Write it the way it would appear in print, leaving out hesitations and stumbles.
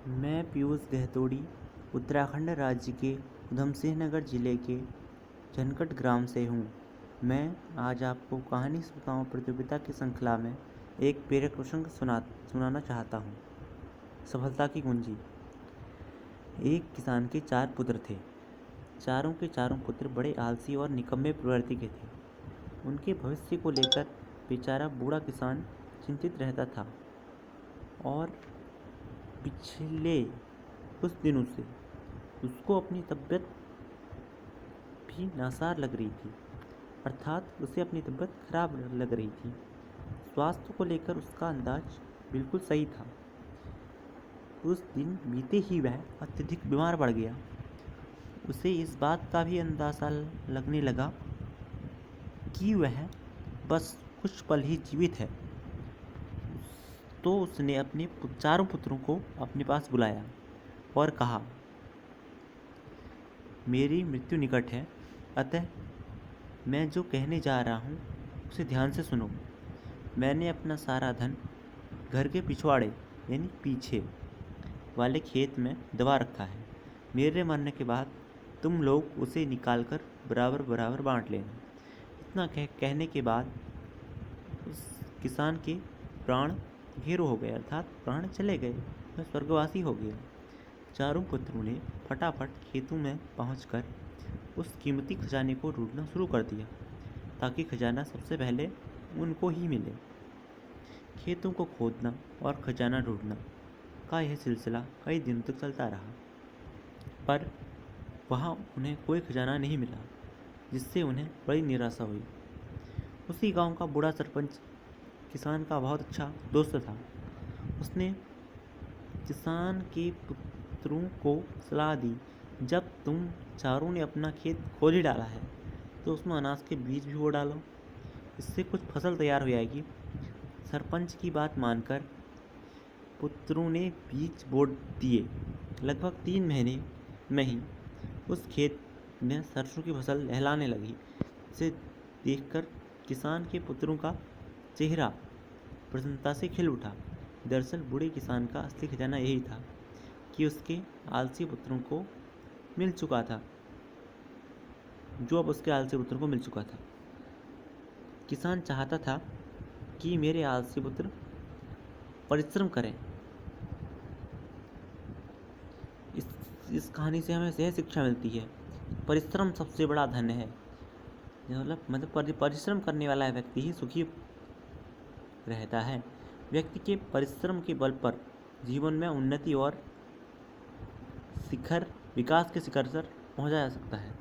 मैं पीयूष गहतोड़ी उत्तराखंड राज्य के उधमसिंह नगर जिले के जनकट ग्राम से हूँ। मैं आज आपको कहानी सुनाओ प्रतियोगिता की श्रृंखला में एक प्रेरक प्रसंग सुनाना चाहता हूँ। सफलता की कुंजी। एक किसान के 4 पुत्र थे। चारों के चारों पुत्र बड़े आलसी और निकम्मे प्रवृत्ति के थे। उनके भविष्य को लेकर बेचारा बूढ़ा किसान चिंतित रहता था और पिछले कुछ दिनों से उसको अपनी तबीयत भी नासार लग रही थी, अर्थात उसे अपनी तबीयत खराब लग रही थी। स्वास्थ्य को लेकर उसका अंदाज बिल्कुल सही था। उस दिन बीते ही वह अत्यधिक बीमार पड़ गया। उसे इस बात का भी अंदाज़ा लगने लगा कि वह बस कुछ पल ही जीवित है। तो उसने अपने चारों पुत्रों को अपने पास बुलाया और कहा, मेरी मृत्यु निकट है, अतः मैं जो कहने जा रहा हूँ उसे ध्यान से सुनो। मैंने अपना सारा धन घर के पिछवाड़े यानी पीछे वाले खेत में दबा रखा है। मेरे मरने के बाद तुम लोग उसे निकाल कर बराबर बराबर बांट लेना। इतना कहने के बाद उस किसान के प्राण घेरो हो गए, अर्थात प्राण चले गए, वह स्वर्गवासी हो गया। चारों पुत्रों ने फटाफट खेतों में पहुंचकर उस कीमती खजाने को ढूंढना शुरू कर दिया ताकि खजाना सबसे पहले उनको ही मिले। खेतों को खोदना और खजाना ढूंढना का यह सिलसिला कई दिनों तक चलता रहा, पर वहाँ उन्हें कोई खजाना नहीं मिला, जिससे उन्हें बड़ी निराशा हुई। उसी गांव का बूढ़ा सरपंच किसान का बहुत अच्छा दोस्त था। उसने किसान के पुत्रों को सलाह दी, जब तुम चारों ने अपना खेत खोद ही डाला है तो उसमें अनाज के बीज भी बो डालो, इससे कुछ फसल तैयार हो जाएगी। सरपंच की बात मानकर पुत्रों ने बीज बो दिए। लगभग 3 महीने में ही उस खेत में सरसों की फसल लहलाने लगी। इसे देखकर किसान के पुत्रों का चेहरा प्रसन्नता से खिल उठा। दरअसल बूढ़े किसान का असली खजाना यही था कि उसके आलसी पुत्रों को मिल चुका था, जो अब उसके आलसी पुत्रों को मिल चुका था। किसान चाहता था कि मेरे आलसी पुत्र परिश्रम करें। इस कहानी से हमें यह शिक्षा मिलती है, परिश्रम सबसे बड़ा धन है। मतलब परिश्रम करने वाला व्यक्ति ही सुखी रहता है। व्यक्ति के परिश्रम के बल पर जीवन में उन्नति और विकास के शिखर पर पहुंचा जा सकता है।